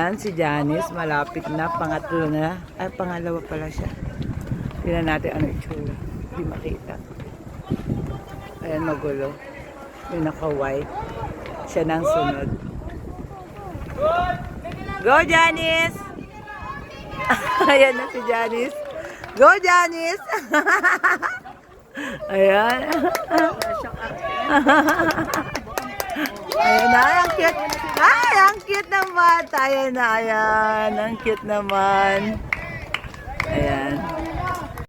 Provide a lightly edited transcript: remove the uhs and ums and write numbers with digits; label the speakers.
Speaker 1: Ayan, si Janice, malapit na, pangatlo na. Ay, pangalawa pala siya. Tingnan natin ano itsura. Hindi makita. Ayan, magulo. Yung naka-white. Siya nang sunod. Go, Janice! Ayan na si Janice. Go, Janice! Ayan. Ayan na, ang cute. Ay, ang cute ng bata. Ayan na, ayan. Ang cute naman. Ayan.